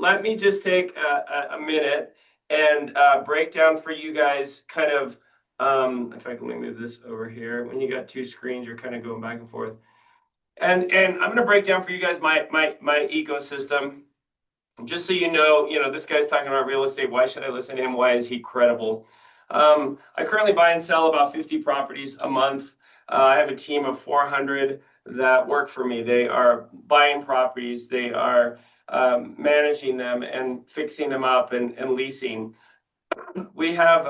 let me just take a minute and break down for you guys kind of, in fact, let me move this over here. When you got two screens, you're kind of going back and forth. And I'm going to break down for you guys my ecosystem. Just so you know, this guy's talking about real estate. Why should I listen to him? Why is he credible? I currently buy and sell about 50 properties a month. I have a team of 400 that work for me. They are buying properties. They are managing them and fixing them up and leasing. We have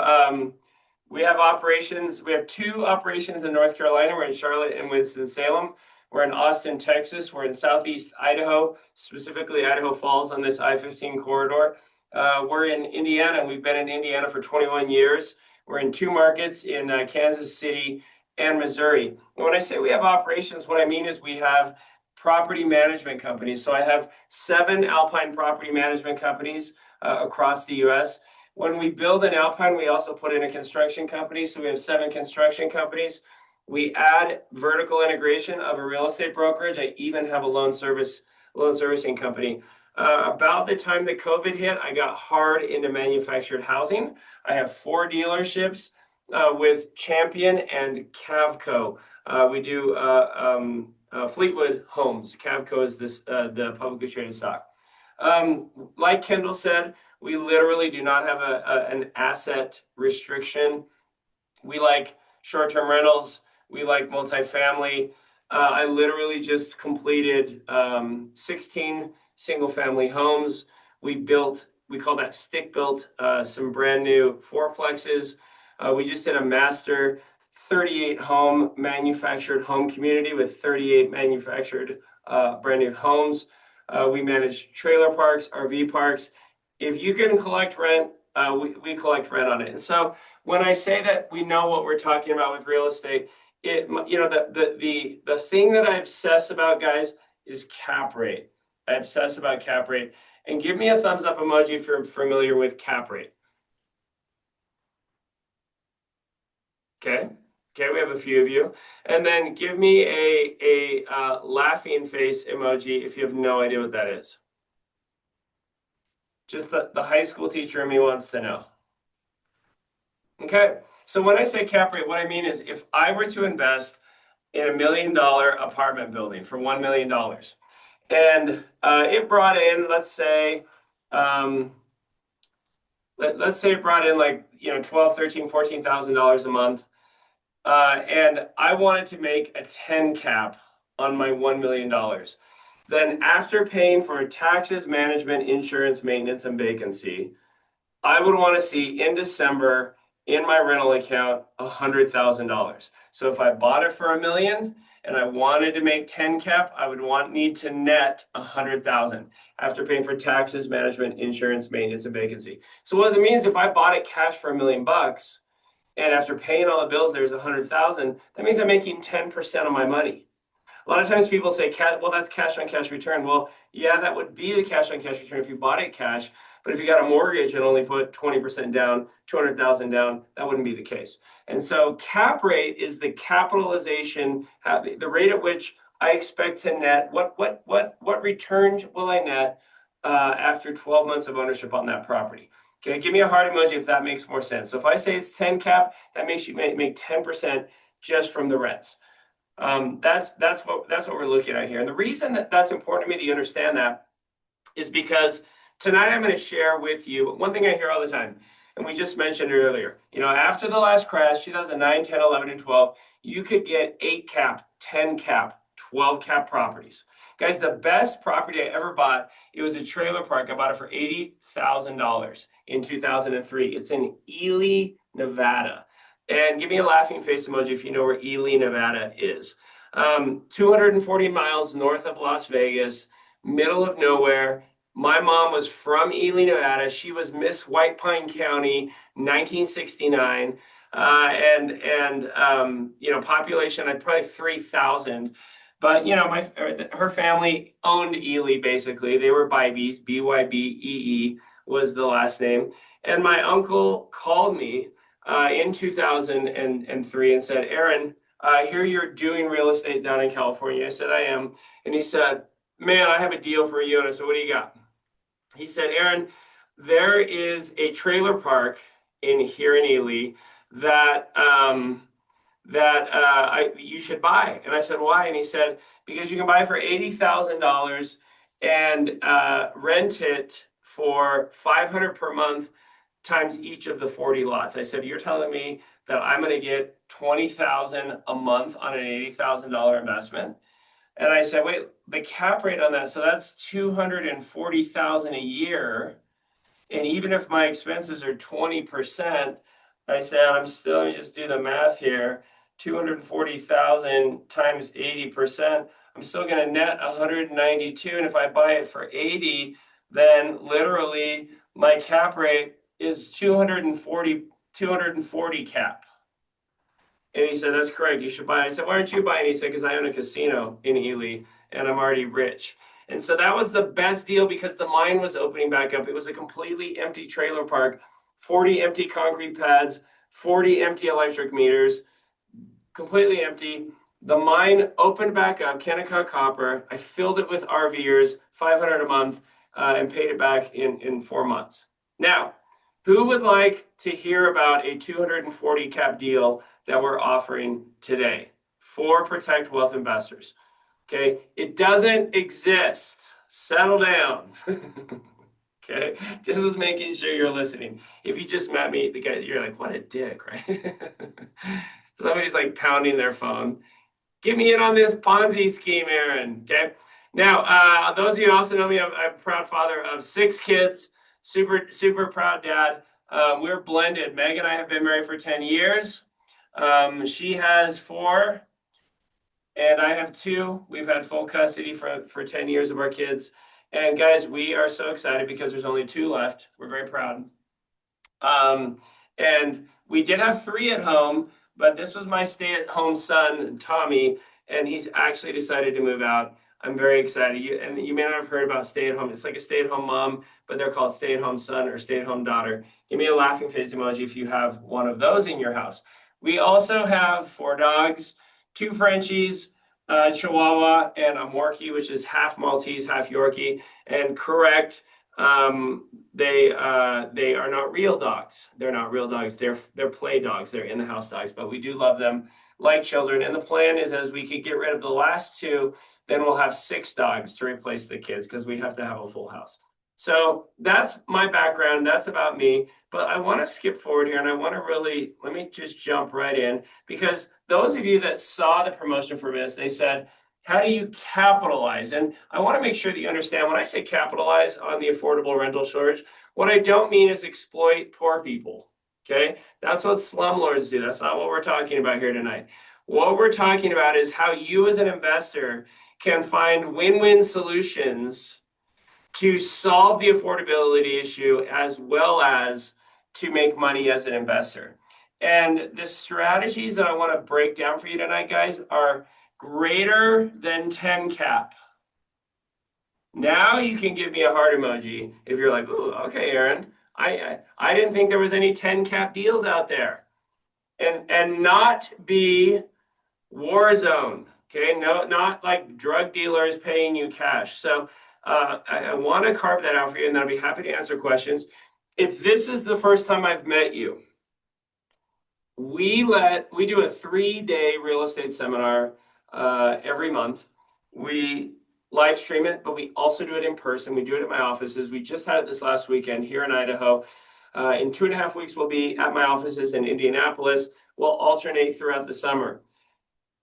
operations. We have two operations in North Carolina. We're in Charlotte and Winston-Salem. We're in Austin, Texas. We're in Southeast Idaho, specifically Idaho Falls on this I-15 corridor. We're in Indiana. We've been in Indiana for 21 years. We're in two markets in Kansas City and Missouri. And when I say we have operations, what I mean is we have property management companies. So I have 7 Alpine property management companies across the U.S. When we build an Alpine, we also put in a construction company. So we have 7 construction companies. We add vertical integration of a real estate brokerage. I even have a loan servicing company. About the time that COVID hit, I got hard into manufactured housing. I have 4 dealerships with Champion and Cavco. We do Fleetwood Homes. Cavco is the publicly traded stock. Like Kendall said, we literally do not have an asset restriction. We like short-term rentals. We like multifamily. I literally just completed 16 single-family homes. We call that stick-built, some brand new fourplexes. We just did a master 38 home manufactured home community with 38 manufactured brand new homes. We manage trailer parks, RV parks. If you can collect rent, we collect rent on it. And so when I say that we know what we're talking about with real estate, the thing that I obsess about, guys, is cap rate. I obsess about cap rate. And give me a thumbs up emoji if you're familiar with cap rate. Okay, we have a few of you. And then give me a laughing face emoji if you have no idea what that is. Just the high school teacher in me wants to know. Okay, so when I say cap rate, what I mean is if I were to invest in $1 million apartment building for $1 million, and it brought in, let's say it brought in like $12,000, $13,000, $14,000 a month, and I wanted to make a 10 cap on my $1 million. Then after paying for taxes, management, insurance, maintenance, and vacancy, I would want to see in December in my rental account $100,000. So if I bought it for $1 million and I wanted to make 10 cap, I would need to net $100,000 after paying for taxes, management, insurance, maintenance, and vacancy. So what it means, if I bought it cash for $1 million and after paying all the bills, there's $100,000, that means I'm making 10% of my money. A lot of times people say, well, that's cash on cash return. Well, yeah, that would be the cash on cash return if you bought it cash. But if you got a mortgage and only put 20% down, 200,000 down, that wouldn't be the case. And so cap rate is the capitalization, the rate at which I expect to net. What returns will I net after 12 months of ownership on that property? Okay, give me a heart emoji if that makes more sense. So if I say it's 10 cap, that makes you make 10% just from the rents. That's what we're looking at here. And the reason that that's important to me that you understand that is because tonight I'm going to share with you one thing I hear all the time, and we just mentioned it earlier. After the last crash, 2009, 10, 11, and 12, you could get 8 cap, 10 cap, 12 cap properties. Guys, the best property I ever bought, it was a trailer park. I bought it for $80,000 in 2003. It's in Ely, Nevada. And give me a laughing face emoji if you know where Ely, Nevada is. 240 miles north of Las Vegas, middle of nowhere. My mom was from Ely, Nevada. She was Miss White Pine County, 1969. Population, I'd probably 3,000. But, her family owned Ely, basically. They were Bybes, B-Y-B-E-E was the last name. And my uncle called me in 2003 and said, Aaron, I hear you're doing real estate down in California. I said, I am. And he said, man, I have a deal for you. And I said, what do you got? He said, Aaron, there is a trailer park here in Ely that you should buy. And I said, why? And he said, because you can buy for $80,000 and rent it for 500 per month times each of the 40 lots. I said, you're telling me that I'm going to get 20,000 a month on an $80,000 investment? And I said, wait, the cap rate on that, so that's 240,000 a year. And even if my expenses are 20%, I said, let me just do the math here. 240,000 times 80%, I'm still going to net 192. And if I buy it for 80, then literally my cap rate is 240 cap. And he said, that's correct. You should buy it. I said, why aren't you buying? He said, because I own a casino in Ely and I'm already rich. And so that was the best deal because the mine was opening back up. It was a completely empty trailer park, 40 empty concrete pads, 40 empty electric meters, completely empty. The mine opened back up, Kennecott Copper. I filled it with RVers, 500 a month, and paid it back in 4 months. Now, who would like to hear about a 240 cap deal that we're offering today for Protect Wealth investors? Okay, it doesn't exist. Settle down. Okay, just as making sure you're listening. If you just met me, the guy, you're like, what a dick, right? Somebody's like pounding their phone. Get me in on this Ponzi scheme, Aaron. Okay. Now, those of you who also know me, I'm a proud father of 6 kids. Super proud dad. We're blended. Meg and I have been married for 10 years. She has 4, and I have 2. We've had full custody for 10 years of our kids. And guys, we are so excited because there's only 2 left. We're very proud. And we did have 3 at home, but this was my stay-at-home son, Tommy, and he's actually decided to move out. I'm very excited. You may not have heard about stay-at-home. It's like a stay-at-home mom, but they're called stay-at-home son or stay-at-home daughter. Give me a laughing face emoji if you have one of those in your house. We also have 4 dogs, 2 Frenchies, Chihuahua, and a Morkie, which is half Maltese, half Yorkie. And correct, they are not real dogs. They're not real dogs. They're play dogs. They're in-the-house dogs, but we do love them like children. And the plan is as we could get rid of the last 2, then we'll have 6 dogs to replace the kids because we have to have a full house. So that's my background. That's about me. But I want to skip forward here and I want to let me just jump right in because those of you that saw the promotion for this, they said, how do you capitalize? And I want to make sure that you understand when I say capitalize on the affordable rental shortage, what I don't mean is exploit poor people. Okay. That's what slumlords do. That's not what we're talking about here tonight. What we're talking about is how you as an investor can find win-win solutions to solve the affordability issue as well as to make money as an investor. And the strategies that I want to break down for you tonight, guys, are greater than 10 cap. Now you can give me a heart emoji if you're like, ooh, okay, Aaron, I didn't think there was any 10 cap deals out there. And not be war zone, okay? No, not like drug dealers paying you cash. So I want to carve that out for you, and I'll be happy to answer questions. If this is the first time I've met you, we do a 3-day real estate seminar every month. We live stream it, but we also do it in person. We do it at my offices. We just had it this last weekend here in Idaho. In 2.5 weeks, we'll be at my offices in Indianapolis. We'll alternate throughout the summer.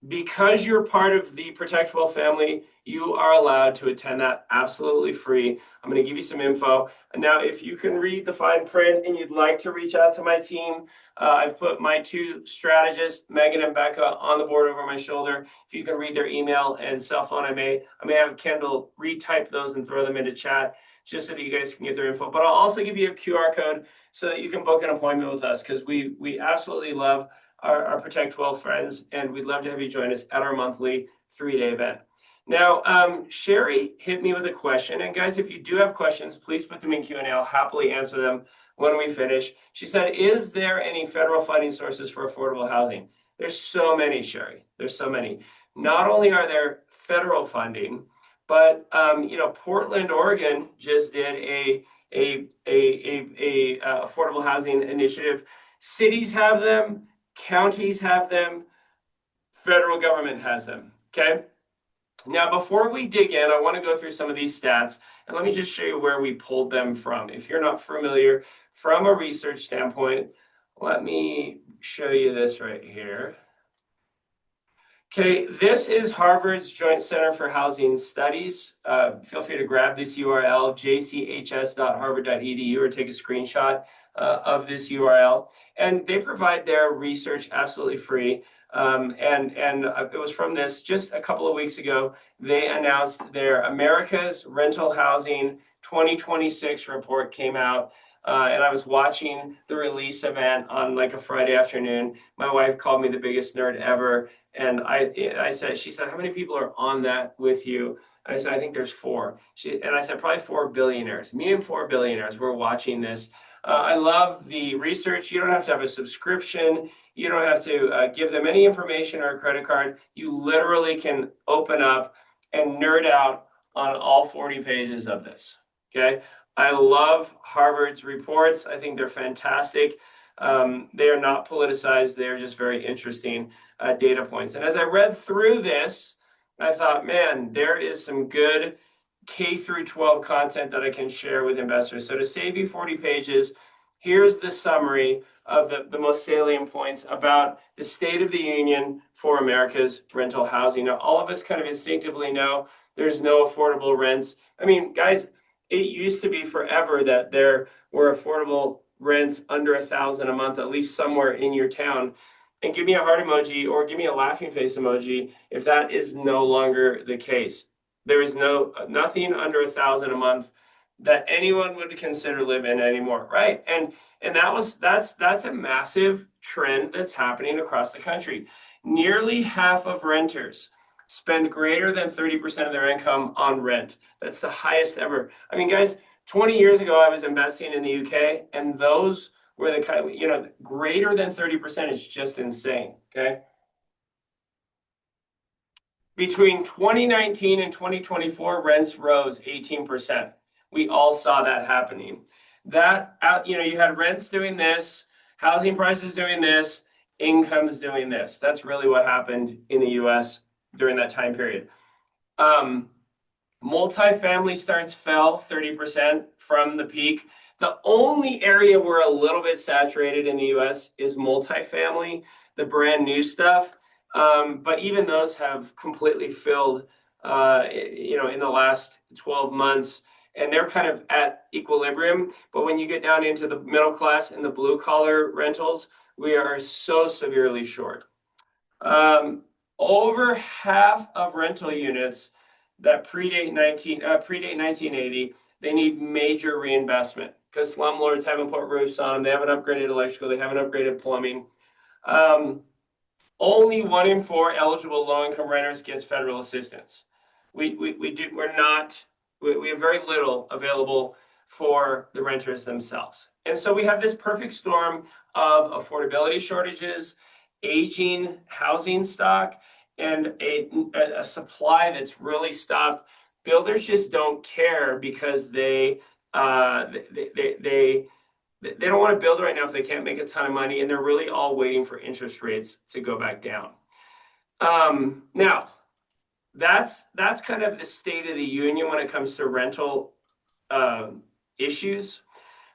Because you're part of the Protect Wealth family, you are allowed to attend that absolutely free. I'm going to give you some info. Now, if you can read the fine print and you'd like to reach out to my team, I've put my 2 strategists, Megan and Becca, on the board over my shoulder. If you can read their email and cell phone, I may have Kendall retype those and throw them into chat just so that you guys can get their info. But I'll also give you a QR code so that you can book an appointment with us because we absolutely love our Protect Wealth friends, and we'd love to have you join us at our monthly 3-day event. Now, Sherry hit me with a question, and guys, if you do have questions, please put them in Q&A. I'll happily answer them when we finish. She said, is there any federal funding sources for affordable housing? There's so many, Sherry. There's so many. Not only are there federal funding, But Portland, Oregon just did a affordable housing initiative. Cities have them, counties have them, federal government has them. Okay. Now, before we dig in, I want to go through some of these stats, and let me just show you where we pulled them from. If you're not familiar, from a research standpoint, let me show you this right here. Okay, this is Harvard's Joint Center for Housing Studies. Feel free to grab this URL, jchs.harvard.edu, or take a screenshot of this URL. And they provide their research absolutely free. And it was from this just a couple of weeks ago. They announced their America's Rental Housing 2026 report came out. And I was watching the release event on like a Friday afternoon. My wife called me the biggest nerd ever. And she said, how many people are on that with you? I said, I think there's 4. And I said, probably 4 billionaires. Me and 4 billionaires were watching this. I love the research. You don't have to have a subscription. You don't have to give them any information or a credit card. You literally can open up and nerd out on all 40 pages of this. Okay. I love Harvard's reports. I think they're fantastic. They are not politicized. They're just very interesting data points. And as I read through this, I thought, man, there is some good K through 12 content that I can share with investors. So to save you 40 pages, here's the summary of the most salient points about the state of the union for America's rental housing. Now, all of us kind of instinctively know there's no affordable rents. I mean, guys, it used to be forever that there were affordable rents under $1,000 a month, at least somewhere in your town. And give me a heart emoji or give me a laughing face emoji if that is no longer the case. There is nothing under $1,000 a month that anyone would consider living anymore, right? And that's a massive trend that's happening across the country. Nearly half of renters spend greater than 30% of their income on rent. That's the highest ever. I mean, guys, 20 years ago, I was investing in the UK, and those were the kind of, greater than 30% is just insane, okay? Between 2019 and 2024, rents rose 18%. We all saw that happening. You had rents doing this, housing prices doing this, incomes doing this. That's really what happened in the US during that time period. Multifamily starts fell 30% from the peak. The only area we're a little bit saturated in the US is multifamily, the brand new stuff. But even those have completely filled, in the last 12 months, and they're kind of at equilibrium. But when you get down into the middle class and the blue collar rentals, we are so severely short. Over half of rental units that predate 1980, they need major reinvestment because slumlords haven't put roofs on them, they haven't upgraded electrical, they haven't upgraded plumbing. Only 1 in 4 eligible low-income renters gets federal assistance. We have very little available for the renters themselves. And so we have this perfect storm of affordability shortages, aging housing stock, and a supply that's really stopped. Builders just don't care because they don't want to build right now if they can't make a ton of money, and they're really all waiting for interest rates to go back down. Now, that's kind of the state of the union when it comes to rental issues.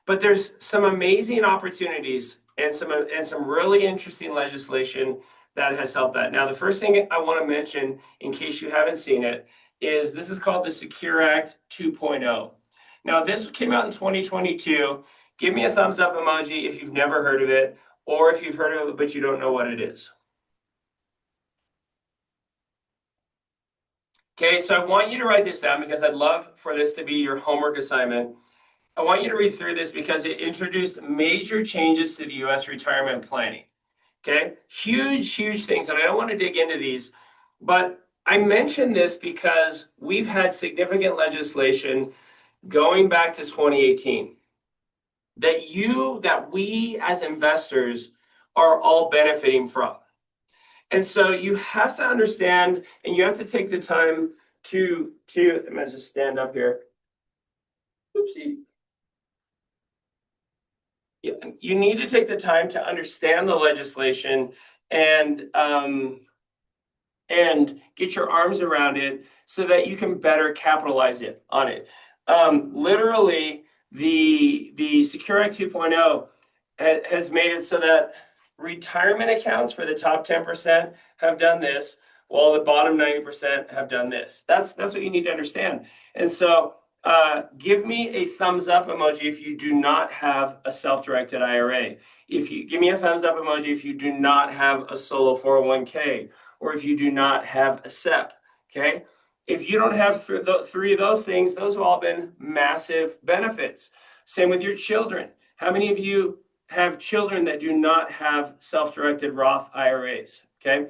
But there's some amazing opportunities and some really interesting legislation that has helped that. Now, the first thing I want to mention, in case you haven't seen it, is this is called the Secure Act 2.0. Now, this came out in 2022. Give me a thumbs up emoji if you've never heard of it, or if you've heard of it but you don't know what it is. Okay, so I want you to write this down because I'd love for this to be your homework assignment. I want you to read through this because it introduced major changes to the U.S. retirement planning. Okay, huge things, and I don't want to dig into these, but I mention this because we've had significant legislation going back to 2018 that we as investors are all benefiting from. And so you have to understand, and you have to take the time I'm gonna just stand up here. Oopsie. You need to take the time to understand the legislation and get your arms around it so that you can better capitalize on it. Literally, the Secure Act 2.0 has made it so that retirement accounts for the top 10% have done this, while the bottom 90% have done this. That's what you need to understand. And so give me a thumbs up emoji if you do not have a self-directed IRA. If you give me a thumbs up emoji if you do not have a solo 401k, or if you do not have a SEP. Okay. If you don't have three of those things, those have all been massive benefits. Same with your children. How many of you have children that do not have self-directed Roth IRAs? Okay.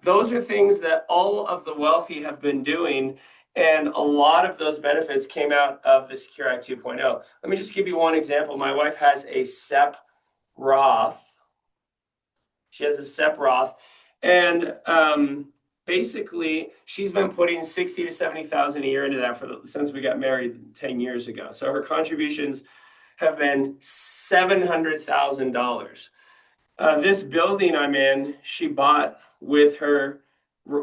Those are things that all of the wealthy have been doing, and a lot of those benefits came out of the Secure Act 2.0. Let me just give you one example. My wife has a SEP Roth. She has a SEP Roth, and basically she's been putting 60 to 70,000 a year into that since we got married 10 years ago. So her contributions have been $700,000. This building I'm in, she bought with her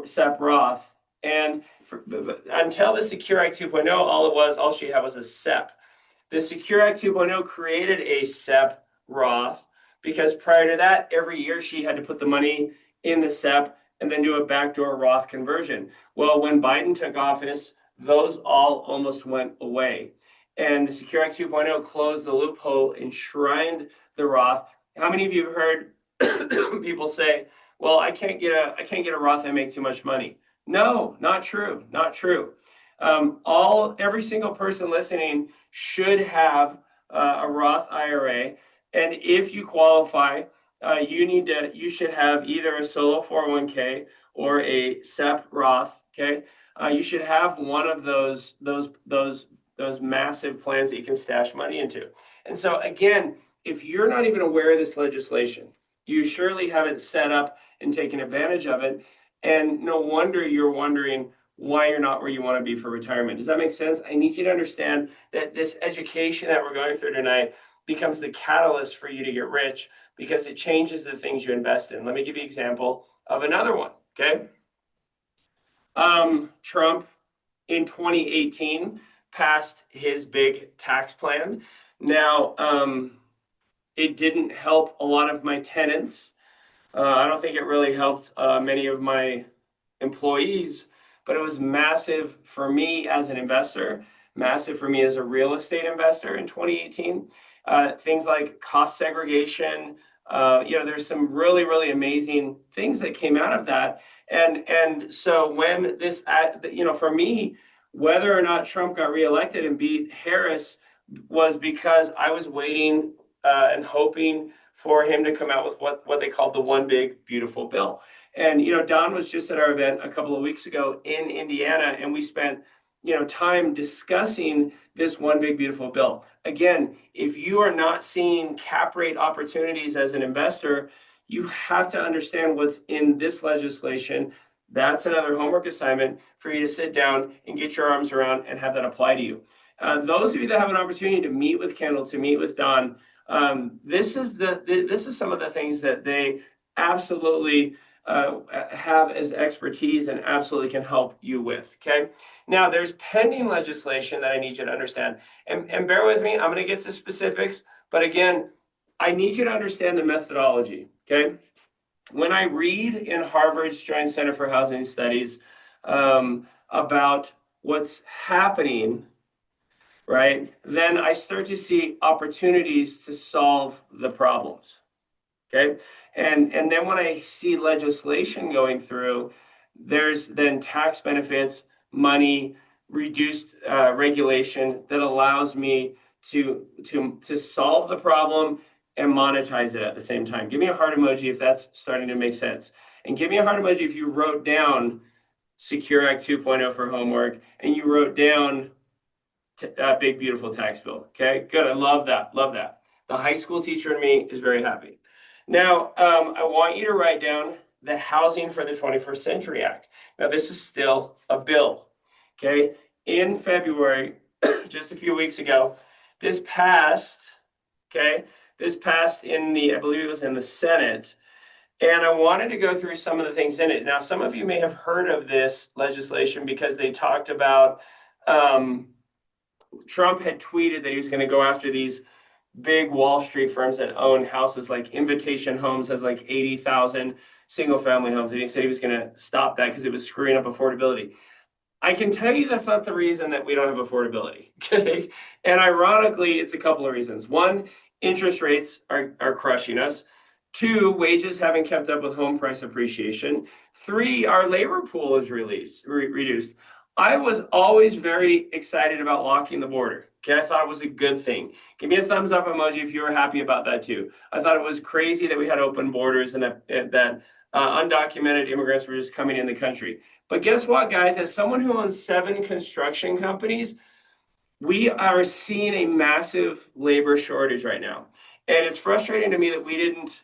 SEP Roth, and until the Secure Act 2.0, all she had was a SEP. The Secure Act 2.0 created a SEP Roth because prior to that, every year she had to put the money in the SEP and then do a backdoor Roth conversion. Well, when Biden took office, those all almost went away. And the Secure Act 2.0 closed the loophole, enshrined the Roth. How many of you have heard people say, well, I can't get a Roth, I make too much money? No, not true, not true. Every single person listening should have a Roth IRA, and if you qualify, you should have either a solo 401k or a SEP Roth. Okay, you should have one of those massive plans that you can stash money into. And so again, if you're not even aware of this legislation, you surely haven't set up and taken advantage of it, and no wonder you're wondering why you're not where you want to be for retirement. Does that make sense? I need you to understand that this education that we're going through tonight becomes the catalyst for you to get rich because it changes the things you invest in. Let me give you an example of another one, okay? Trump in 2018 passed his big tax plan. Now, it didn't help a lot of my tenants. I don't think it really helped many of my employees, but it was massive for me as an investor, massive for me as a real estate investor in 2018. Things like cost segregation, there's some really, really amazing things that came out of that. And so when this, for me, whether or not Trump got reelected and beat Harris was because I was waiting and hoping for him to come out with what they called the One Big Beautiful Bill. And, Don was just at our event a couple of weeks ago in Indiana, and we spent, time discussing this One Big Beautiful Bill. Again, if you are not seeing cap rate opportunities as an investor, you have to understand what's in this legislation. That's another homework assignment for you to sit down and get your arms around and have that apply to you. Those of you that have an opportunity to meet with Kendall, to meet with Don, this is some of the things that they absolutely have as expertise and absolutely can help you with. Okay. Now there's pending legislation that I need you to understand, and bear with me. I'm going to get to specifics, but again, I need you to understand the methodology. Okay. When I read in Harvard's Joint Center for Housing Studies about what's happening, right, then I start to see opportunities to solve the problems. Okay. And then when I see legislation going through, there's then tax benefits, money, reduced regulation that allows me to solve the problem and monetize it at the same time. Give me a heart emoji if that's starting to make sense. And give me a heart emoji if you wrote down Secure Act 2.0 for homework and you wrote down Big Beautiful Tax Bill. Okay, good. I love that. Love that. The high school teacher in me is very happy. Now, I want you to write down the Housing for the 21st Century Act. Now, this is still a bill. Okay, in February, just a few weeks ago, this passed. Okay, this passed in I believe it was in the Senate. And I wanted to go through some of the things in it. Now, some of you may have heard of this legislation because they talked about Trump had tweeted that he was going to go after these big Wall Street firms that own houses, like Invitation Homes has like 80,000 single family homes. And he said he was going to stop that because it was screwing up affordability. I can tell you that's not the reason that we don't have affordability. Okay. And ironically, it's a couple of reasons. One, interest rates are crushing us. Two, wages haven't kept up with home price appreciation. Three, our labor pool is reduced. I was always very excited about locking the border. Okay, I thought it was a good thing. Give me a thumbs up emoji if you were happy about that too. I thought it was crazy that we had open borders and that undocumented immigrants were just coming in the country. But guess what, guys? As someone who owns 7 construction companies, we are seeing a massive labor shortage right now. And it's frustrating to me that we didn't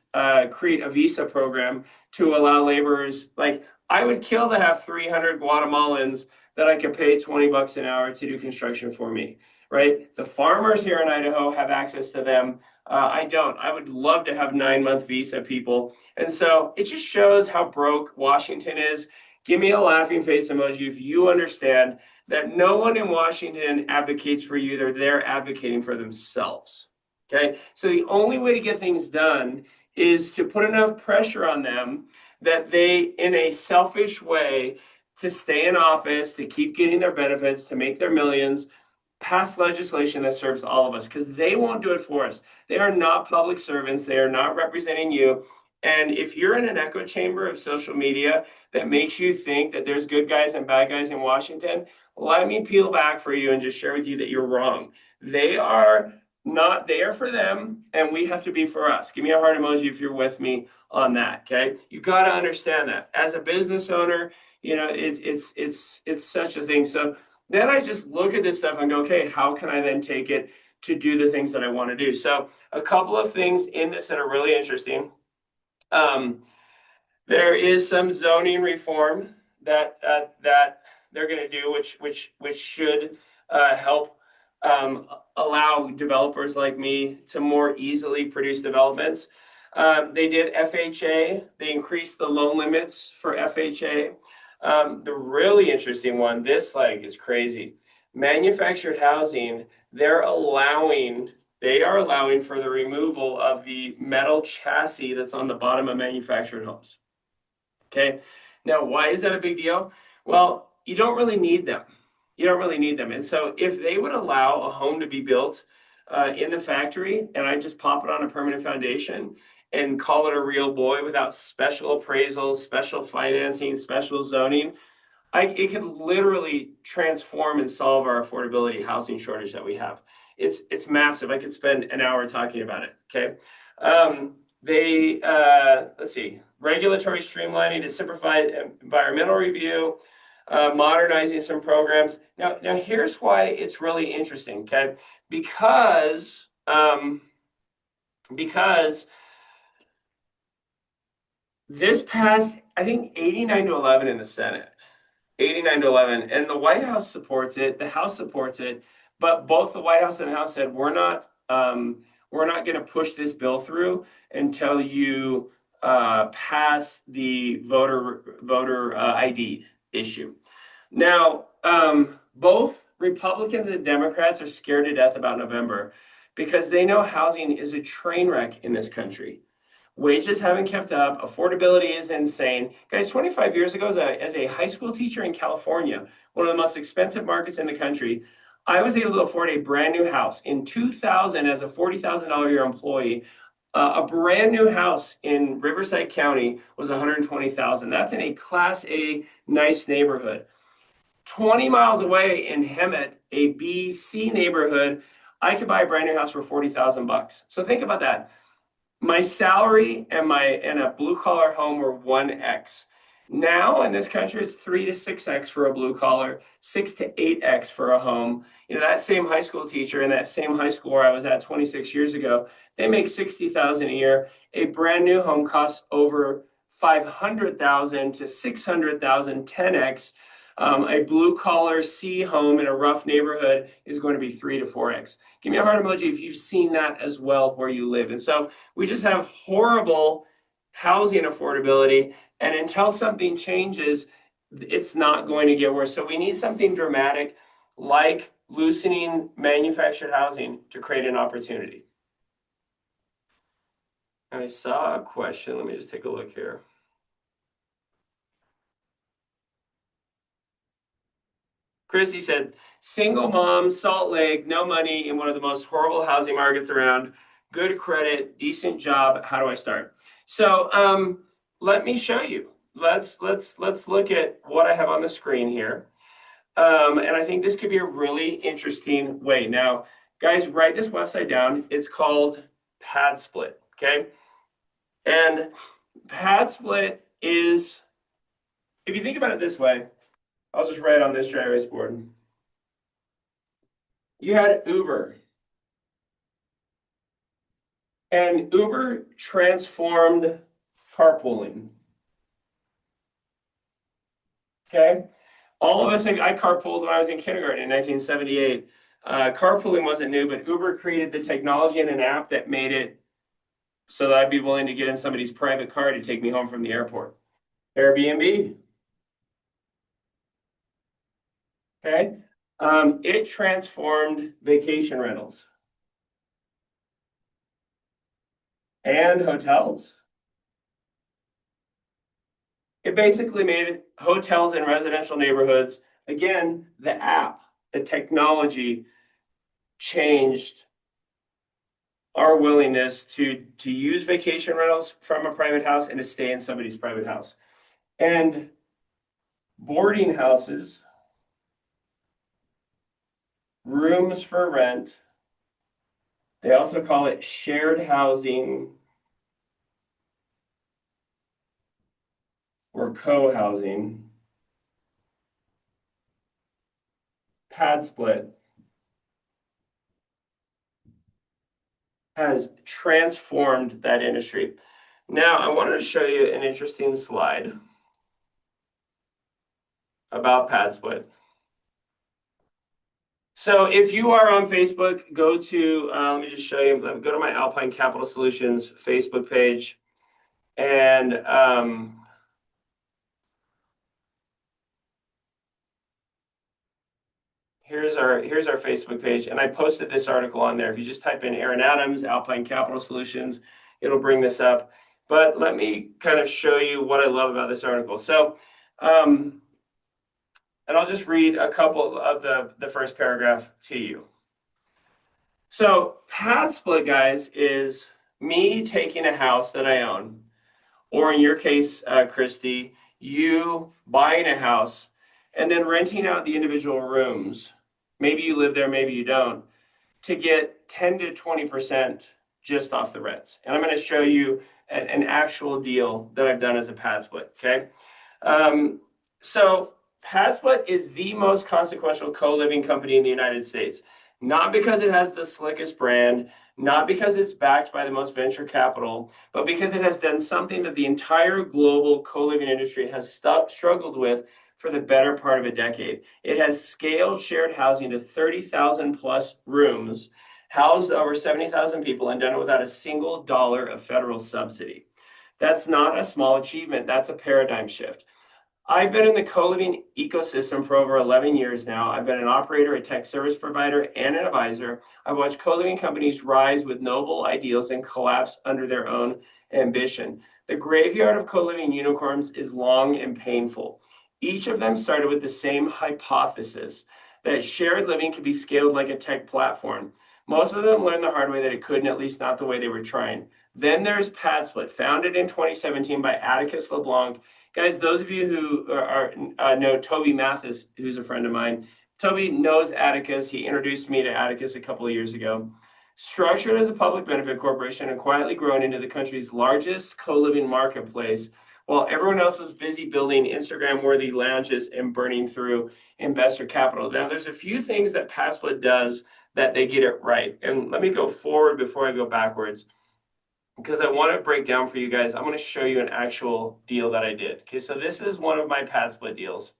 create a visa program to allow laborers. Like, I would kill to have 300 Guatemalans that I could pay 20 bucks an hour to do construction for me, right? The farmers here in Idaho have access to them. I don't. I would love to have 9-month visa people. And so it just shows how broke Washington is. Give me a laughing face emoji if you understand that no one in Washington advocates for you. They're there advocating for themselves. Okay. So the only way to get things done is to put enough pressure on them that they, in a selfish way, to stay in office, to keep getting their benefits, to make their millions, pass legislation that serves all of us, because they won't do it for us. They are not public servants. They are not representing you. And if you're in an echo chamber of social media that makes you think that there's good guys and bad guys in Washington, let me peel back for you and just share with you that you're wrong. They are not there for them, and we have to be for us. Give me a heart emoji if you're with me on that. Okay, you got to understand that as a business owner, you know it's such a thing. So then I just look at this stuff and go, okay, how can I then take it to do the things that I want to do? So a couple of things in this that are really interesting. There is some zoning reform that they're going to do, which should help allow developers like me to more easily produce developments. They did FHA. They increased the loan limits for FHA. The really interesting one, this is crazy. Manufactured housing, they are allowing for the removal of the metal chassis that's on the bottom of manufactured homes. Okay. Now, why is that a big deal? Well, you don't really need them. You don't really need them. And so if they would allow a home to be built in the factory, and I just pop it on a permanent foundation and call it a real boy without special appraisals, special financing, special zoning, it could literally transform and solve our affordability housing shortage that we have. It's massive. I could spend an hour talking about it. Okay. Let's see, regulatory streamlining to simplify environmental review, modernizing some programs. Now here's why it's really interesting. Okay, because this passed, I think 89 to 11 in the Senate. 89 to 11, and the White House supports it, the House supports it, but both the White House and the House said we're not going to push this bill through until you pass the voter ID issue. Now, both Republicans and Democrats are scared to death about November because they know housing is a train wreck in this country. Wages haven't kept up. Affordability is insane. Guys, 25 years ago, as a high school teacher in California, one of the most expensive markets in the country, I was able to afford a brand new house. In 2000, as a $40,000 a year employee, a brand new house in Riverside County was $120,000. That's in a Class A nice neighborhood. 20 miles away in Hemet, a BC neighborhood, I could buy a brand new house for $40,000. So think about that. My salary and a blue collar home were 1x. Now in this country, it's 3 to 6x for a blue collar, 6 to 8x for a home. You know, that same high school teacher and that same high school where I was at 26 years ago, they make $60,000 a year. A brand new home costs over $500,000 to $600,000, 10x. A blue collar C home in a rough neighborhood is going to be 3 to 4x. Give me a heart emoji if you've seen that as well where you live. And so we just have horrible housing affordability. And until something changes, it's not going to get worse. So we need something dramatic like loosening manufactured housing to create an opportunity. I saw a question. Let me just take a look here. Christy said, single mom, Salt Lake, no money in one of the most horrible housing markets around, good credit, decent job. How do I start? So let me show you. Let's look at what I have on the screen here. And I think this could be a really interesting way. Now, guys, write this website down. It's called Pad Split, okay? And Pad Split is, if you think about it this way, I'll just write on this dry erase board. You had Uber, and Uber transformed carpooling. Okay? All of us, I carpooled when I was in kindergarten in 1978. Carpooling wasn't new, but Uber created the technology and an app that made it so that I'd be willing to get in somebody's private car to take me home from the airport. Airbnb. Okay? It transformed vacation rentals and hotels. It basically made hotels in residential neighborhoods. Again, the app, the technology changed our willingness to use vacation rentals from a private house and to stay in somebody's private house. And boarding houses, rooms for rent, they also call it shared housing or co-housing. Pad Split has transformed that industry. Now, I wanted to show you an interesting slide about Pad Split. So if you are on Facebook, go to, let me just show you, go to my Alpine Capital Solutions Facebook page. And here's our Facebook page. And I posted this article on there. If you just type in Aaron Adams, Alpine Capital Solutions, it'll bring this up. But let me kind of show you what I love about this article. So, and I'll just read a couple of the first paragraph to you. So Pad Split, guys, is me taking a house that I own, or in your case, Christy, you buying a house and then renting out the individual rooms. Maybe you live there, maybe you don't, to get 10 to 20% just off the rents. And I'm going to show you an actual deal that I've done as a Pad Split, okay? So Pad Split is the most consequential co-living company in the United States. Not because it has the slickest brand, not because it's backed by the most venture capital, but because it has done something that the entire global co-living industry has struggled with for the better part of a decade. It has scaled shared housing to 30,000 plus rooms, housed over 70,000 people, and done it without a single dollar of federal subsidy. That's not a small achievement. That's a paradigm shift. I've been in the co-living ecosystem for over 11 years now. I've been an operator, a tech service provider, and an advisor. I've watched co-living companies rise with noble ideals and collapse under their own ambition. The graveyard of co-living unicorns is long and painful. Each of them started with the same hypothesis that shared living could be scaled like a tech platform. Most of them learned the hard way that it couldn't, at least not the way they were trying. Then there's Pad Split, founded in 2017 by Atticus LeBlanc. Guys, those of you who know Toby Mathis, who's a friend of mine, Toby knows Atticus. He introduced me to Atticus a couple of years ago. Structured as a public benefit corporation and quietly grown into the country's largest co-living marketplace, while everyone else was busy building Instagram-worthy lounges and burning through investor capital. Now, there's a few things that Pad Split does that they get it right. And let me go forward before I go backwards, because I want to break down for you guys. I'm going to show you an actual deal that I did. Okay, so this is one of my Pad Split deals.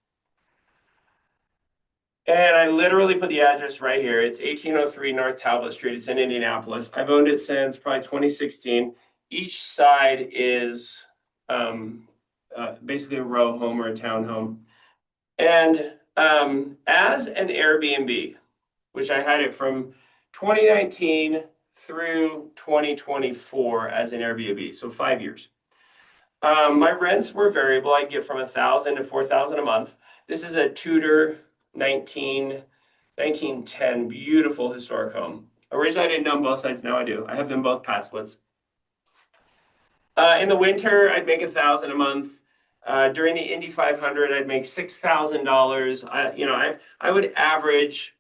And I literally put the address right here. It's 1803 North Talbot Street. It's in Indianapolis. I've owned it since probably 2016. Each side is basically a row home or a townhome. And as an Airbnb, which I had it from 2019 through 2024 as an Airbnb, so 5 years. My rents were variable. I'd get from 1,000 to 4,000 a month. This is a Tudor 1910, beautiful historic home. Originally, I didn't own both sides. Now I do. I have them both pad splits. In the winter, I'd make 1,000 a month. During the Indy 500, I'd make $6,000. I would average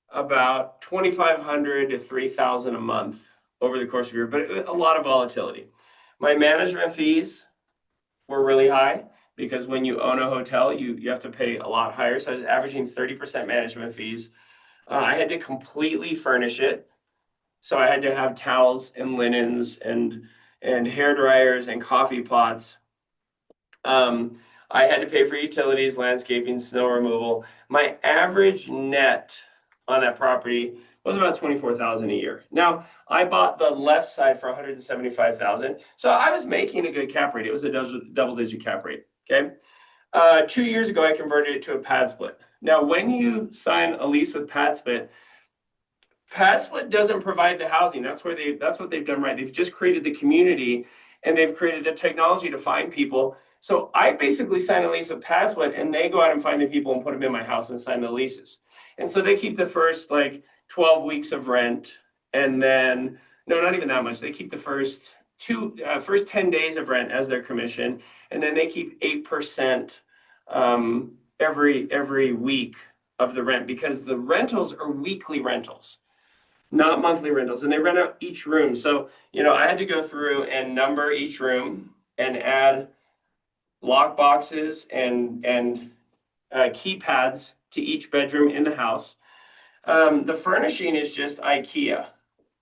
about 2,500 to 3,000 a month over the course of a year, but a lot of volatility. My management fees were really high because when you own a hotel, you have to pay a lot higher. So I was averaging 30% management fees. I had to completely furnish it. So I had to have towels and linens and hair dryers and coffee pots. I had to pay for utilities, landscaping, snow removal. My average net on that property was about 24,000 a year. Now, I bought the left side for 175,000. So I was making a good cap rate. It was a double-digit cap rate. Okay. 2 years ago, I converted it to a pad split. Now, when you sign a lease with pad split doesn't provide the housing. That's what they've done right. They've just created the community and they've created the technology to find people. So I basically sign a lease with pad split and they go out and find the people and put them in my house and sign the leases. And so they keep the first 12 weeks of rent, and then no, not even that much. They keep the first 10 days of rent as their commission, and then they keep 8% every week of the rent, because the rentals are weekly rentals, not monthly rentals, and they rent out each room. So I had to go through and number each room and add lock boxes and keypads to each bedroom in the house. The furnishing is just IKEA.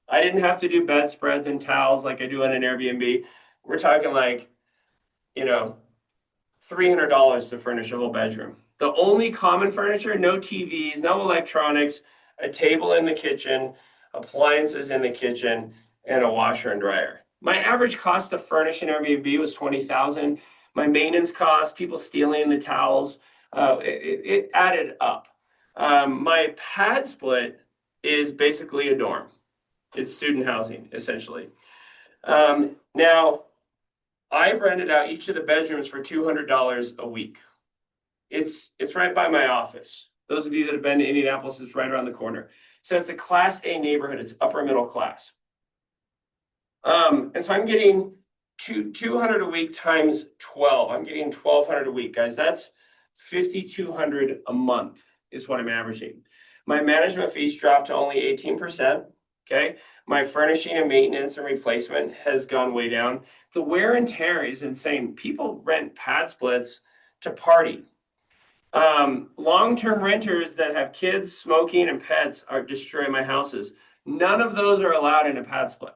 I didn't have to do bedspreads and towels like I do on an Airbnb. We're talking $300 to furnish a whole bedroom. The only common furniture, no TVs, no electronics, a table in the kitchen, appliances in the kitchen, and a washer and dryer. My average cost to furnish an Airbnb was $20,000. My maintenance cost, people stealing the towels, it added up. My pad split is basically a dorm. It's student housing, essentially. Now, I rented out each of the bedrooms for $200 a week. It's right by my office. Those of you that have been to Indianapolis, it's right around the corner. So it's a Class A neighborhood. It's upper middle class. And so I'm getting 200 a week times 12. I'm getting 1,200 a week, guys. That's 5,200 a month is what I'm averaging. My management fees dropped to only 18%. Okay. My furnishing and maintenance and replacement has gone way down. The wear and tear is insane. People rent pad splits to party. Long-term renters that have kids, smoking, and pets are destroying my houses. None of those are allowed in a pad split.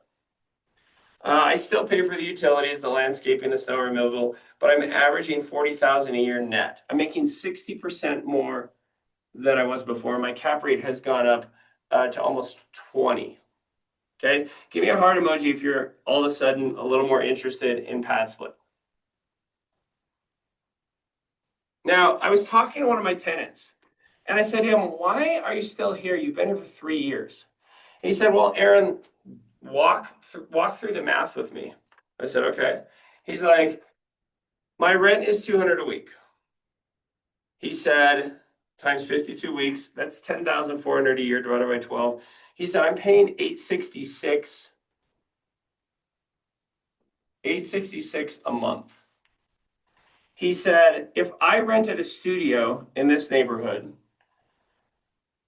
I still pay for the utilities, the landscaping, the snow removal, but I'm averaging 40,000 a year net. I'm making 60% more than I was before. My cap rate has gone up to almost 20. Okay, give me a heart emoji if you're all of a sudden a little more interested in pad split. Now, I was talking to one of my tenants, and I said to him, "Why are you still here? You've been here for 3 years." And he said, "Well, Aaron, walk through the math with me." I said, "Okay." He's like, "My rent is $200 a week." He said, times 52 weeks, that's 10,400 a year divided by 12. He said, "I'm paying $866 a month." He said, "If I rented a studio in this neighborhood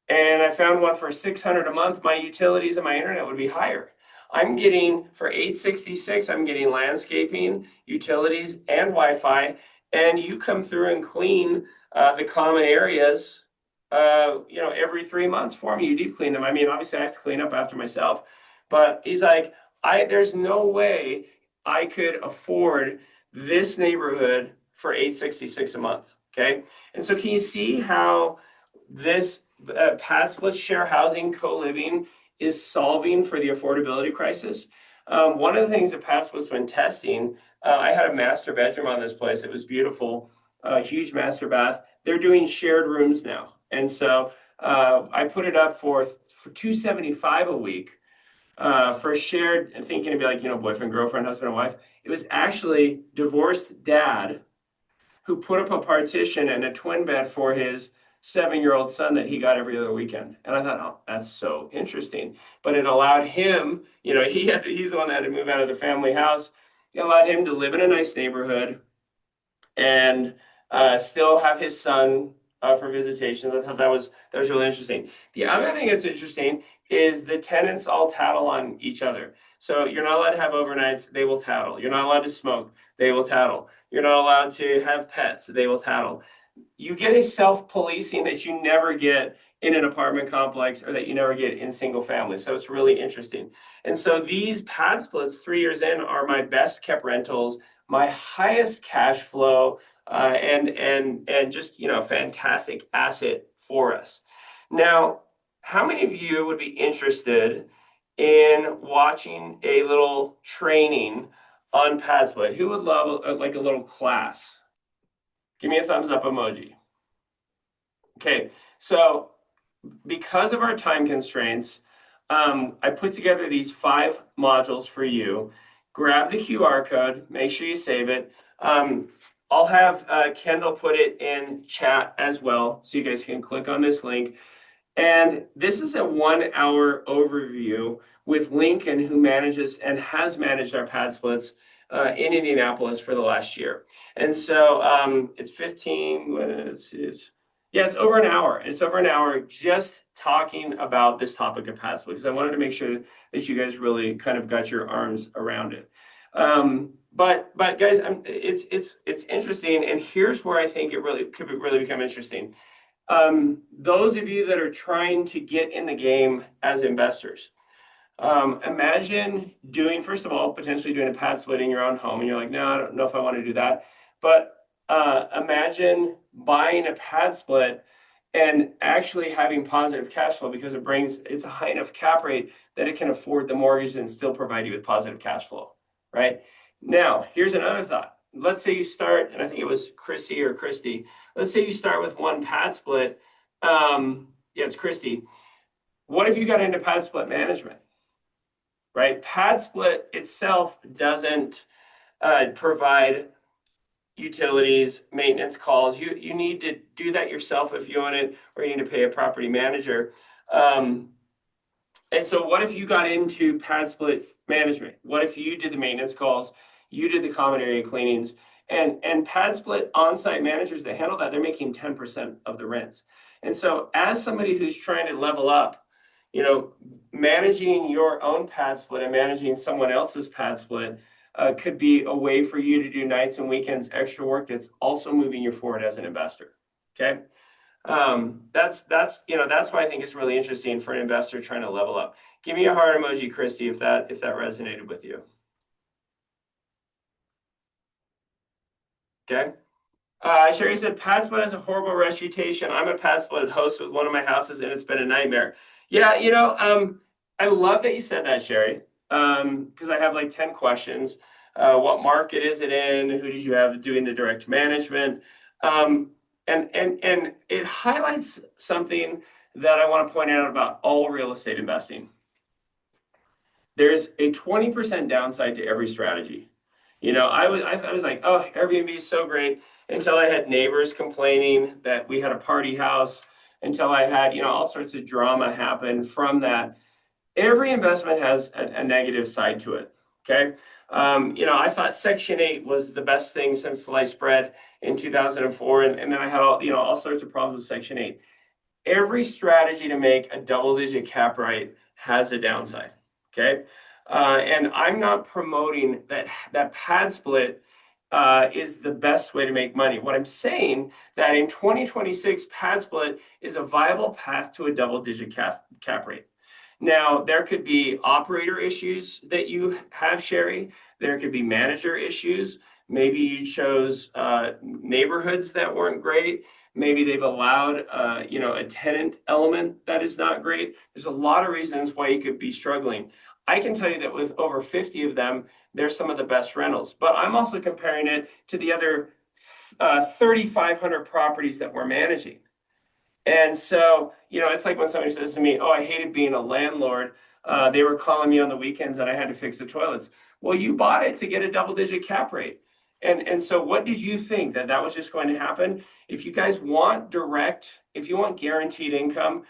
and I found one for $600 a month, my utilities and my internet would be higher. I'm getting, for $866, I'm getting landscaping, utilities, and Wi-Fi, and you come through and clean the common areas every 3 months for me. You deep clean them. I mean, obviously I have to clean up after myself." But he's like, there's no way I could afford this neighborhood for $866 a month. Okay. And so can you see how this pad split share housing co-living is solving for the affordability crisis? One of the things that pad split's been testing, I had a master bedroom on this place. It was beautiful, a huge master bath. They're doing shared rooms now. And so I put it up for $275 a week for shared, thinking it'd be like, boyfriend, girlfriend, husband, and wife. It was actually divorced dad who put up a partition and a twin bed for his 7-year-old son that he got every other weekend. And I thought, oh, that's so interesting. But it allowed him, he's the one that had to move out of the family house. It allowed him to live in a nice neighborhood and still have his son for visitations. I thought that was really interesting. The other thing that's interesting is the tenants all tattle on each other. So you're not allowed to have overnights, they will tattle. You're not allowed to smoke, they will tattle. You're not allowed to have pets, they will tattle. You get a self-policing that you never get in an apartment complex or that you never get in single family. So it's really interesting. And so these pad splits 3 years in are my best kept rentals, my highest cash flow, and just fantastic asset for us. Now, how many of you would be interested in watching a little training on pad split? Who would love like a little class? Give me a thumbs up emoji. Okay, so because of our time constraints, I put together these 5 modules for you. Grab the QR code, make sure you save it. I'll have Kendall put it in chat as well, so you guys can click on this link. And this is a 1-hour overview with Lincoln, who manages and has managed our pad splits in Indianapolis for the last year. And so it's 15 minutes. It's over an hour. It's over an hour just talking about this topic of pad split, because I wanted to make sure that you guys really kind of got your arms around it. But guys, it's interesting, and here's where I think it could really become interesting. Those of you that are trying to get in the game as investors, imagine first of all, potentially doing a pad split in your own home, and you're like, no, I don't know if I want to do that. But imagine buying a pad split and actually having positive cash flow, because it's a high enough cap rate that it can afford the mortgage and still provide you with positive cash flow, right? Now, here's another thought. Let's say you start, and I think it was Chrissy or Christy. Let's say you start with one pad split. It's Christy. What if you got into pad split management, right? Pad split itself doesn't provide utilities, maintenance calls. You need to do that yourself if you own it, or you need to pay a property manager. And so what if you got into pad split management? What if you did the maintenance calls, you did the common area cleanings, and pad split on-site managers that handle that, they're making 10% of the rents. And so as somebody who's trying to level up, managing your own pad split and managing someone else's pad split could be a way for you to do nights and weekends extra work that's also moving you forward as an investor. Okay. That's why I think it's really interesting for an investor trying to level up. Give me a heart emoji, Christy, if that resonated with you. Okay. Sherry said, pad split has a horrible reputation. I'm a pad split host with one of my houses, and it's been a nightmare. Yeah, I love that you said that, Sherry, because I have like 10 questions. What market is it in? Who did you have doing the direct management? And it highlights something that I want to point out about all real estate investing. There's a 20% downside to every strategy. I was like, oh, Airbnb is so great, until I had neighbors complaining that we had a party house, until I had, all sorts of drama happen from that. Every investment has a negative side to it. Okay. I thought Section 8 was the best thing since sliced bread in 2004. And then I had all sorts of problems with Section 8. Every strategy to make a double-digit cap rate has a downside. Okay. And I'm not promoting that pad split is the best way to make money. What I'm saying that in 2026, pad split is a viable path to a double-digit cap rate. Now, there could be operator issues that you have, Sherry. There could be manager issues. Maybe you chose neighborhoods that weren't great. Maybe they've allowed a tenant element that is not great. There's a lot of reasons why you could be struggling. I can tell you that with over 50 of them, they're some of the best rentals. But I'm also comparing it to the other 3,500 properties that we're managing. And so, it's like when somebody says to me, "Oh, I hated being a landlord. They were calling me on the weekends and I had to fix the toilets." Well, you bought it to get a double-digit cap rate. And so what did you think that was just going to happen? If you guys want if you want guaranteed income,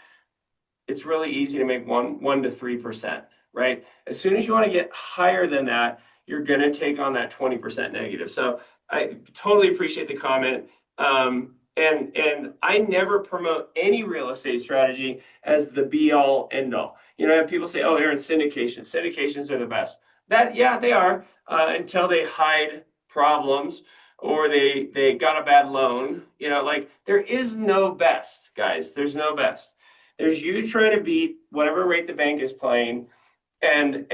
it's really easy to make 1 to 3%, right? As soon as you want to get higher than that, you're going to take on that 20% negative. So I totally appreciate the comment. And I never promote any real estate strategy as the be all end all. People say, "Oh, Aaron, syndications. Syndications are the best." Yeah, they are, until they hide problems or they got a bad loan. There is no best, guys. There's no best. There's you trying to beat whatever rate the bank is playing and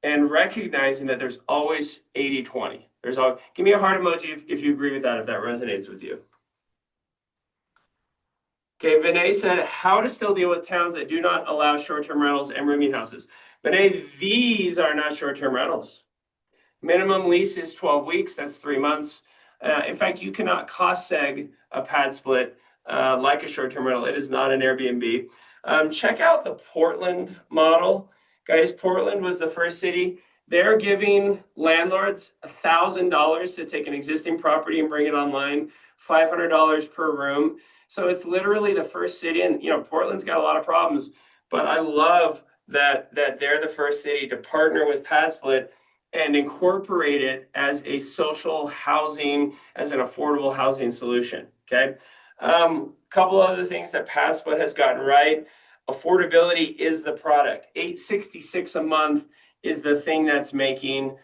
recognizing that there's always 80-20. Give me a heart emoji if you agree with that, if that resonates with you. Okay, Vinay said, how to still deal with towns that do not allow short-term rentals and rooming houses. Vinay, these are not short-term rentals. Minimum lease is 12 weeks. That's 3 months. In fact, you cannot cost seg a pad split like a short-term rental. It is not an Airbnb. Check out the Portland model. Guys, Portland was the first city. They're giving landlords $1,000 to take an existing property and bring it online, $500 per room. So it's literally the first city, and Portland's got a lot of problems, but I love that they're the first city to partner with PadSplit and incorporate it as a social housing, as an affordable housing solution. Okay, couple other things that PadSplit has gotten right. Affordability is the product. $866 a month is the thing that's making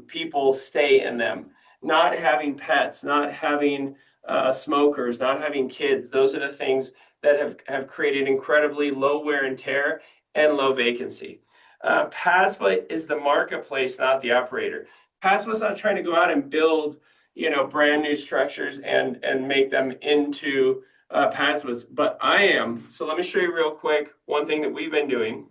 people stay in them. Not having pets, not having smokers, not having kids. Those are the things that have created incredibly low wear and tear and low vacancy. PadSplit is the marketplace, not the operator. PadSplit's not trying to go out and build, brand new structures and make them into PadSplits, but I am. So let me show you real quick one thing that we've been doing.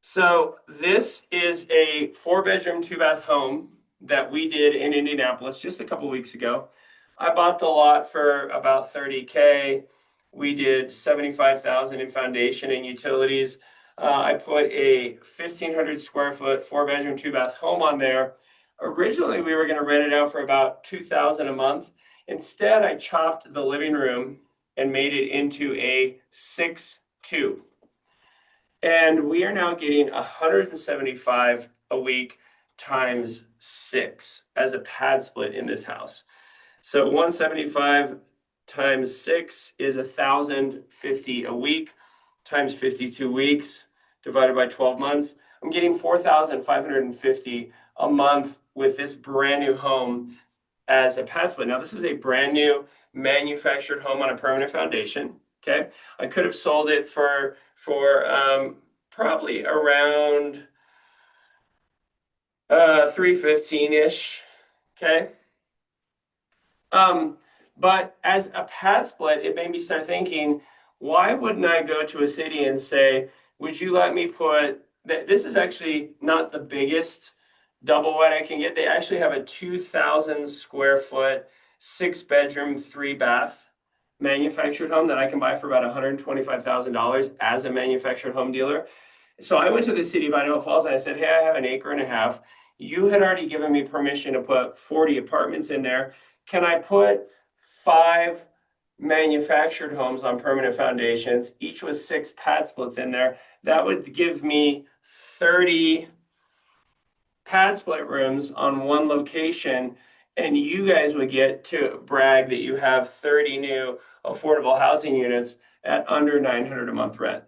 So this is a 4-bedroom, 2-bath home that we did in Indianapolis just a couple weeks ago. I bought the lot for about $30K. We did $75,000 in foundation and utilities. I put a 1,500 square foot, 4-bedroom, 2-bath home on there. Originally, we were going to rent it out for about $2,000 a month. Instead, I chopped the living room and made it into a 6-2. And we are now getting $175 a week times 6 as a pad split in this house. So 175 times 6 is $1,050 a week times 52 weeks divided by 12 months. I'm getting $4,550 a month with this brand new home as a pad split. Now, this is a brand new manufactured home on a permanent foundation. Okay, I could have sold it for probably around $315-ish. Okay, but as a pad split, it made me start thinking, why wouldn't I go to a city and say, would you let me put that? This is actually not the biggest double wide I can get. They actually have a 2,000 square foot, 6-bedroom, 3-bath manufactured home that I can buy for about $125,000 as a manufactured home dealer. So I went to the city of Idaho Falls and I said, hey, I have 1.5 acres. You had already given me permission to put 40 apartments in there. Can I put 5 manufactured homes on permanent foundations, each with 6 pad splits in there? That would give me 30 pad split rooms on one location, and you guys would get to brag that you have 30 new affordable housing units at under $900 a month rent.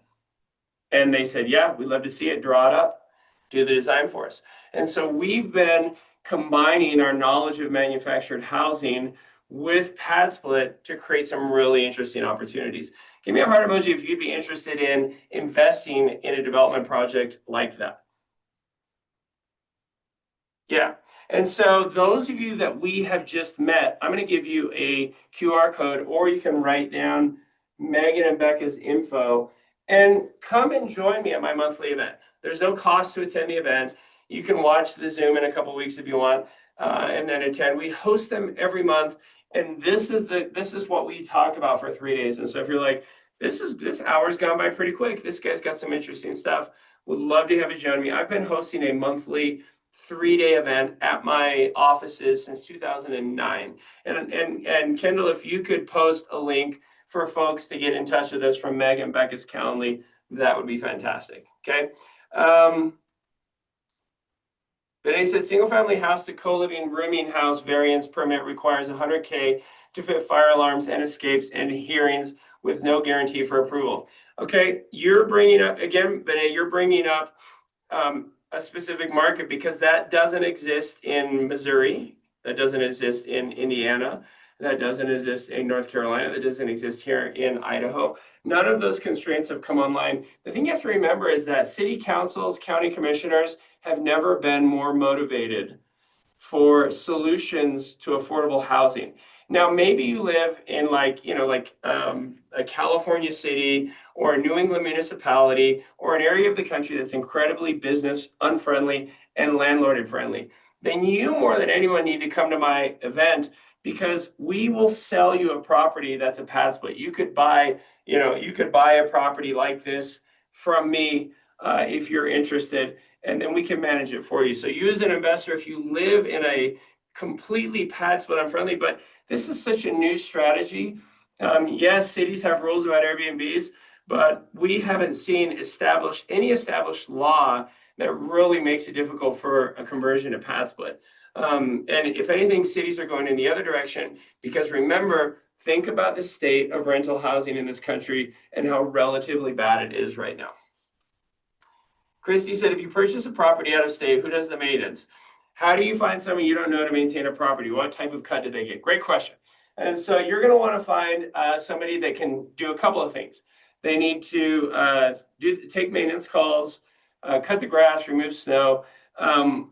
And they said, yeah, we'd love to see it, draw it up, do the design for us. And so we've been combining our knowledge of manufactured housing with pad split to create some really interesting opportunities. Give me a heart emoji if you'd be interested in investing in a development project like that. Yeah. And so those of you that we have just met, I'm going to give you a QR code, or you can write down Megan and Becca's info and come and join me at my monthly event. There's no cost to attend the event. You can watch the Zoom in a couple of weeks if you want, and then attend. We host them every month, and this is what we talk about for 3 days. And so if you're like, this hour's gone by pretty quick, this guy's got some interesting stuff, would love to have you join me. I've been hosting a monthly 3-day event at my offices since 2009. And Kendall, if you could post a link for folks to get in touch with us from Meg and Becca's Calendly, that would be fantastic. Okay. Benay said single family house to co-living rooming house variance permit requires $100K to fit fire alarms and escapes and hearings with no guarantee for approval. Okay, you're bringing up, again, Benay, you're bringing up a specific market because that doesn't exist in Missouri, that doesn't exist in Indiana, that doesn't exist in North Carolina, that doesn't exist here in Idaho. None of those constraints have come online. The thing you have to remember is that city councils, county commissioners have never been more motivated for solutions to affordable housing. Now, maybe you live in a California city or a New England municipality or an area of the country that's incredibly business unfriendly and landlord friendly. Then you more than anyone need to come to my event because we will sell you a property that's a pad split. You could buy a property like this from me if you're interested, and then we can manage it for you. So you as an investor, if you live in a completely pad split unfriendly, but this is such a new strategy. Yes, cities have rules about Airbnbs, but we haven't seen any established law that really makes it difficult for a conversion to pad split. And if anything, cities are going in the other direction because remember, think about the state of rental housing in this country and how relatively bad it is right now. Christy said, if you purchase a property out of state, who does the maintenance? How do you find someone you don't know to maintain a property? What type of cut did they get? Great question. And so you're going to want to find somebody that can do a couple of things. They need to take maintenance calls, cut the grass, remove snow.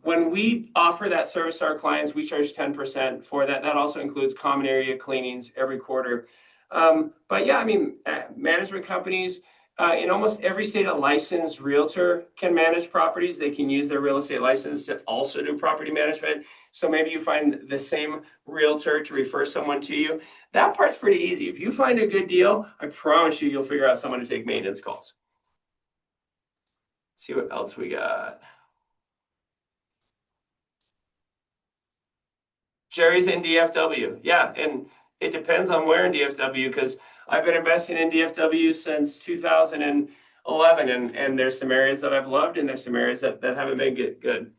When we offer that service to our clients, we charge 10% for that. That also includes common area cleanings every quarter. But yeah, I mean, management companies, in almost every state, a licensed realtor can manage properties. They can use their real estate license to also do property management. So maybe you find the same realtor to refer someone to you. That part's pretty easy. If you find a good deal, I promise you'll figure out someone to take maintenance calls. Let's see what else we got. Jerry's in DFW. Yeah, and it depends on where in DFW because I've been investing in DFW since 2011, and there's some areas that I've loved and there's some areas that haven't been good.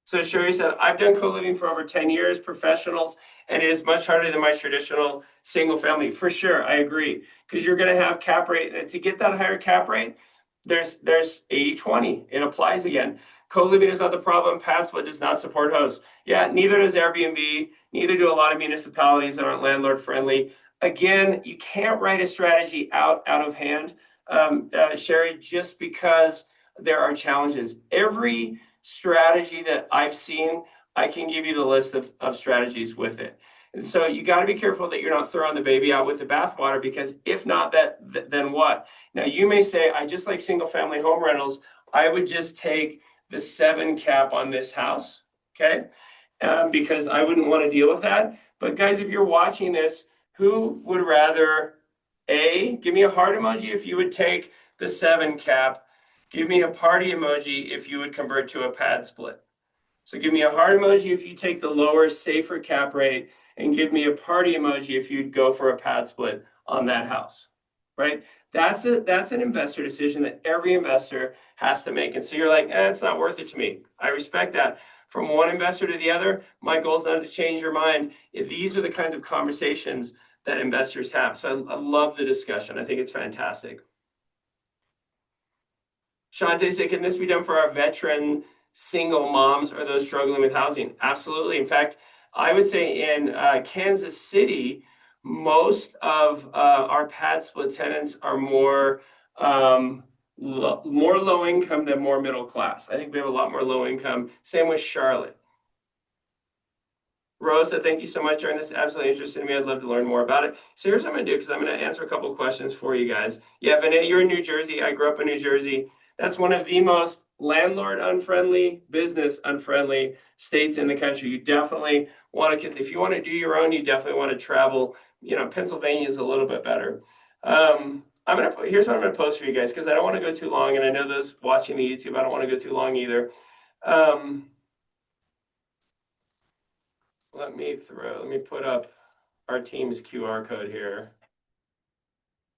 So Sherry said, I've done co-living for over 10 years, professionals, and it is much harder than my traditional single family. For sure, I agree. Because you're going to have cap rate. To get that higher cap rate, there's 80-20. It applies again. Co-living is not the problem. Pad split does not support hosts. Yeah, neither does Airbnb. Neither do a lot of municipalities that aren't landlord friendly. Again, you can't write a strategy out of hand, Sherry, just because there are challenges. Every strategy that I've seen, I can give you the list of strategies with it. And so you got to be careful that you're not throwing the baby out with the bathwater, because if not, then what? Now you may say, I just like single family home rentals. I would just take the 7 cap on this house, okay? Because I wouldn't want to deal with that. But guys, if you're watching this, who would rather, give me a heart emoji if you would take the 7 cap. Give me a party emoji if you would convert to a pad split. So give me a heart emoji if you take the lower, safer cap rate, and give me a party emoji if you'd go for a pad split on that house, right? That's an investor decision that every investor has to make. And so you're like, it's not worth it to me. I respect that. From one investor to the other, my goal is not to change your mind. These are the kinds of conversations that investors have. So I love the discussion. I think it's fantastic. Shante said, can this be done for our veteran single moms or those struggling with housing? Absolutely. In fact, I would say in Kansas City, most of our pad split tenants are more more low income than more middle class. I think we have a lot more low income. Same with Charlotte. Rosa, thank you so much. Aaron, this is absolutely interesting to me. I'd love to learn more about it. So here's what I'm going to do, because I'm going to answer a couple of questions for you guys. Yeah, Vinay, you're in New Jersey. I grew up in New Jersey. That's one of the most landlord unfriendly, business unfriendly states in the country. You definitely want to, if you want to do your own, you definitely want to travel. Pennsylvania is a little bit better. Here's what I'm going to post for you guys, because I don't want to go too long, and I know those watching the YouTube, I don't want to go too long either. Let me put up our team's QR code here.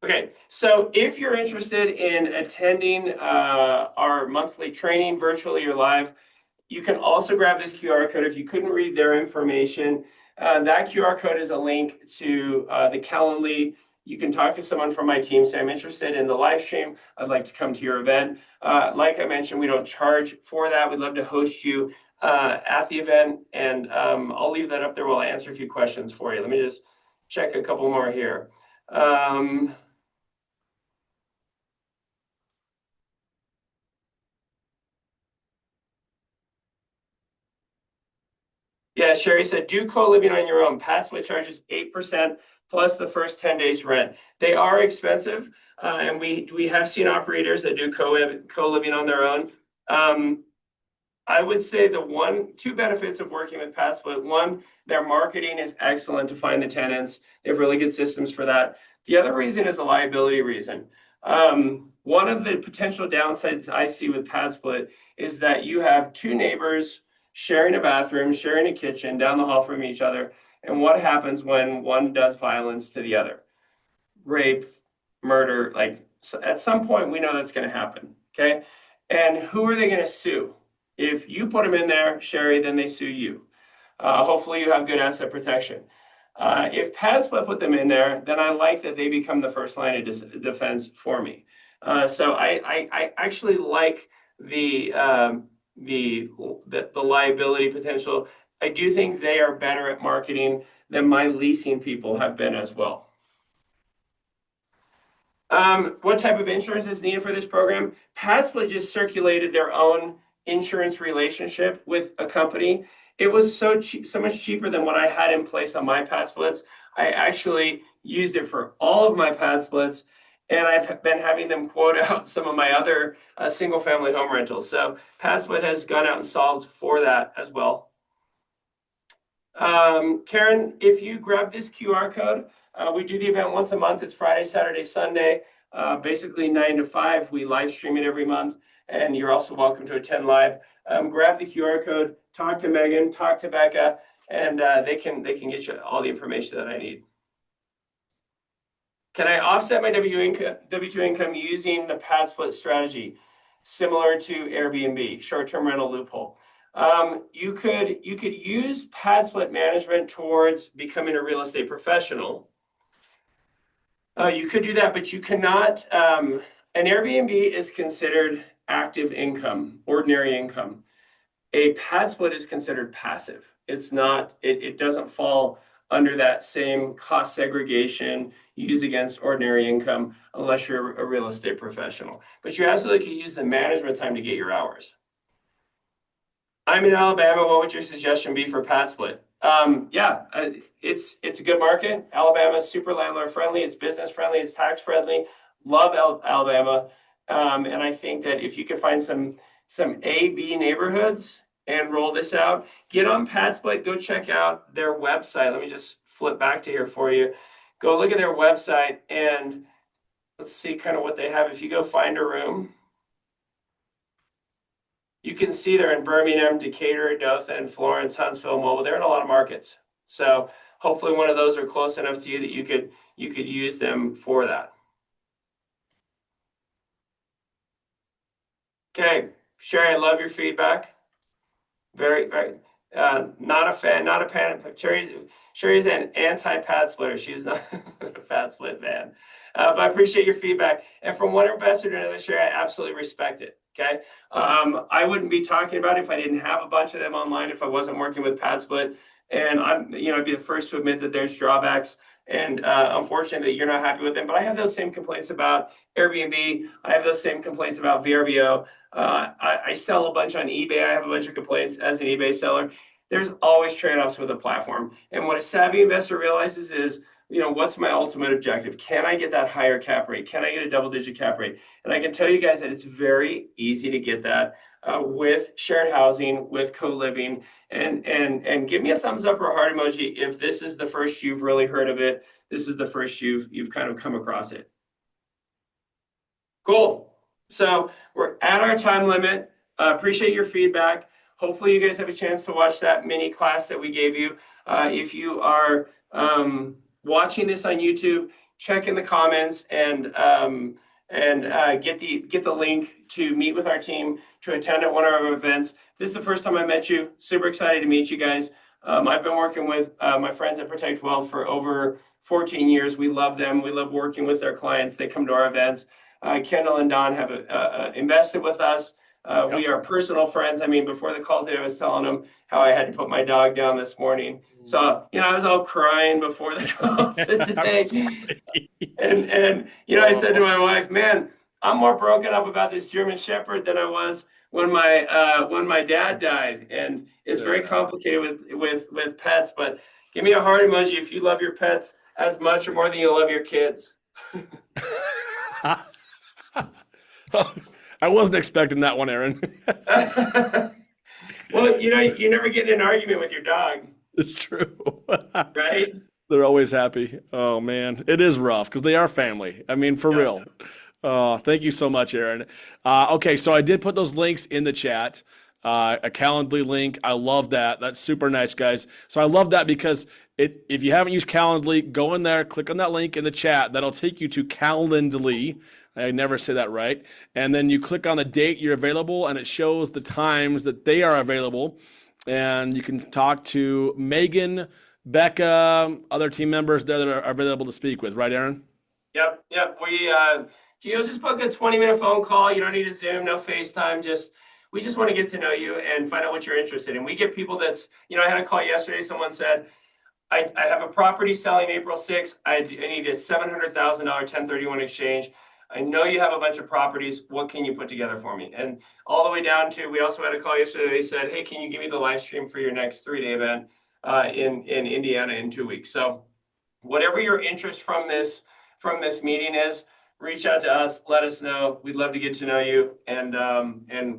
Okay, so if you're interested in attending our monthly training virtually or live, you can also grab this QR code if you couldn't read their information. That QR code is a link to the Calendly. You can talk to someone from my team, say, I'm interested in the live stream. I'd like to come to your event. Like I mentioned, we don't charge for that. We'd love to host you at the event, and I'll leave that up there while I answer a few questions for you. Let me just check a couple more here. Yeah, Sherry said, do co-living on your own. Pad split charges 8% plus the first 10 days rent. They are expensive, and we have seen operators that do co-living on their own. I would say two benefits of working with pad split. One, their marketing is excellent to find the tenants. They have really good systems for that. The other reason is a liability reason. One of the potential downsides I see with pad split is that you have two neighbors sharing a bathroom, sharing a kitchen down the hall from each other. And what happens when one does violence to the other? Rape, murder, at some point we know that's going to happen, okay? And who are they going to sue? If you put them in there, Sherry, then they sue you. Hopefully you have good asset protection. If pad split put them in there, then I like that they become the first line of defense for me. So I actually like the liability potential. I do think they are better at marketing than my leasing people have been as well. What type of insurance is needed for this program? Pad split just circulated their own insurance relationship with a company. It was so much cheaper than what I had in place on my pad splits. I actually used it for all of my pad splits, and I've been having them quote out some of my other single family home rentals. So pad split has gone out and solved for that as well. Karen, if you grab this QR code, we do the event once a month. It's Friday, Saturday, Sunday, basically 9 to 5. We live stream it every month, and you're also welcome to attend live. Grab the QR code, talk to Megan, talk to Becca, and they can get you all the information that I need. Can I offset my W2 income using the pad split strategy, similar to Airbnb, short-term rental loophole? You could use pad split management towards becoming a real estate professional. You could do that, but you cannot. An Airbnb is considered active income, ordinary income. A pad split is considered passive. It's not. It doesn't fall under that same cost segregation used against ordinary income unless you're a real estate professional. But you absolutely can use the management time to get your hours. I'm in Alabama. What would your suggestion be for pad split? It's a good market. Alabama is super landlord friendly. It's business friendly. It's tax friendly. Love Alabama, and I think that if you can find some A, B neighborhoods and roll this out, get on pad split. Go check out their website. Let me just flip back to here for you. Go look at their website and let's see kind of what they have. If you go find a room, you can see they're in Birmingham, Decatur, Dothan, Florence, Huntsville, Mobile. They're in a lot of markets. So hopefully one of those are close enough to you that you could use them for that. Okay, Sherry, I love your feedback. Very, very, not a fan, not a fan. Sherry's an anti-pad splitter. She's not a pad split fan. But I appreciate your feedback. And from one investor to another, Sherry, I absolutely respect it. Okay. I wouldn't be talking about it if I didn't have a bunch of them online, if I wasn't working with pad split. And I'd be the first to admit that there's drawbacks. And unfortunately, you're not happy with them. But I have those same complaints about Airbnb. I have those same complaints about VRBO. I sell a bunch on eBay. I have a bunch of complaints as an eBay seller. There's always trade-offs with a platform. And what a savvy investor realizes is, what's my ultimate objective? Can I get that higher cap rate? Can I get a double-digit cap rate? And I can tell you guys that it's very easy to get that with shared housing, with co-living. And give me a thumbs up or a heart emoji if this is the first you've really heard of it. This is the first you've kind of come across it. Cool. So we're at our time limit. Appreciate your feedback. Hopefully you guys have a chance to watch that mini class that we gave you. If you are watching this on YouTube, check in the comments and get the link to meet with our team to attend at one of our events. If this is the first time I met you, super excited to meet you guys. I've been working with my friends at Protect Wealth for over 14 years. We love them. We love working with their clients. They come to our events. Kendall and Don have invested with us. Yep. We are personal friends. I mean, before the call today, I was telling them how I had to put my dog down this morning. So, I was all crying before the call today. And I said to my wife, man, I'm more broken up about this German Shepherd than I was when my dad died. And it's very complicated with pets. But give me a heart emoji if you love your pets as much or more than you love your kids. I wasn't expecting that one, Aaron. Well, you never get in an argument with your dog. It's true. Right? They're always happy. Oh, man. It is rough because they are family. I mean, for real. Thank you so much, Aaron. Okay, so I did put those links in the chat. A Calendly link. I love that. That's super nice, guys. So I love that because if you haven't used Calendly, go in there, click on that link in the chat. That'll take you to Calendly. I never say that right. And then you click on the date you're available, and it shows the times that they are available. And you can talk to Megan, Becca, other team members there that are available to speak with. Right, Aaron? Yep. You'll just book a 20-minute phone call. You don't need a Zoom, no FaceTime. We just want to get to know you and find out what you're interested in. We get people that's, I had a call yesterday. Someone said, I have a property selling April 6th. I need a $700,000 1031 exchange. I know you have a bunch of properties. What can you put together for me? And all the way down to, we also had a call yesterday. They said, hey, can you give me the live stream for your next 3-day event in Indiana in 2 weeks? So whatever your interest from this meeting is, reach out to us. Let us know. We'd love to get to know you. And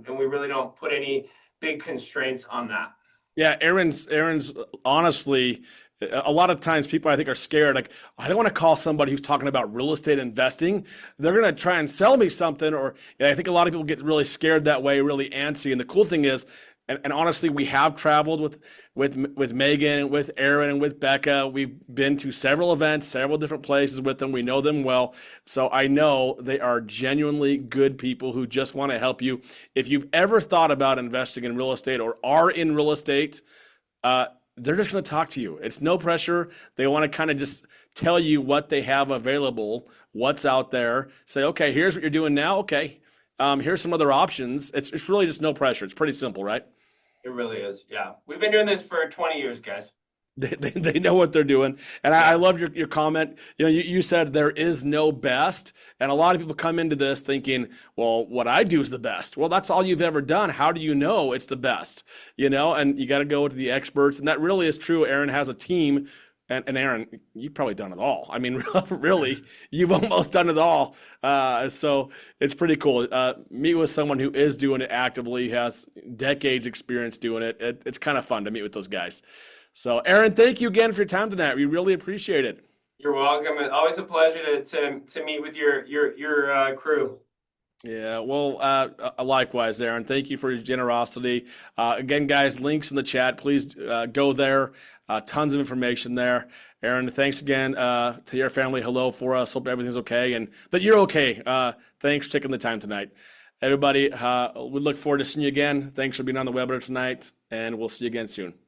we really don't put any big constraints on that. Yeah, Aaron's honestly, a lot of times people I think are scared. Like, I don't want to call somebody who's talking about real estate investing. They're going to try and sell me something. Or I think a lot of people get really scared that way, really antsy. And the cool thing is, and honestly, we have traveled with Megan, with Aaron, and with Becca. We've been to several events, several different places with them. We know them well. So I know they are genuinely good people who just want to help you. If you've ever thought about investing in real estate or are in real estate, they're just going to talk to you. It's no pressure. They want to kind of just tell you what they have available, what's out there. Say, okay, here's what you're doing now. Okay, here's some other options. It's really just no pressure. It's pretty simple, right? It really is. Yeah. We've been doing this for 20 years, guys. They know what they're doing. And I love your comment. You said there is no best. And a lot of people come into this thinking, well, what I do is the best. Well, that's all you've ever done. How do you know it's the best? And you got to go to the experts. And that really is true. Aaron has a team. And Aaron, you've probably done it all. I mean, really, you've almost done it all. So it's pretty cool. Meet with someone who is doing it actively, has decades experience doing it. It's kind of fun to meet with those guys. So, Aaron, thank you again for your time tonight. We really appreciate it. You're welcome. It's always a pleasure to meet with your crew. Yeah, well, likewise, Aaron. Thank you for your generosity. Again, guys, links in the chat. Please go there. Tons of information there. Aaron, thanks again to your family. Hello for us. Hope everything's okay and that you're okay. Thanks for taking the time tonight. Everybody, we look forward to seeing you again. Thanks for being on the webinar tonight, and we'll see you again soon.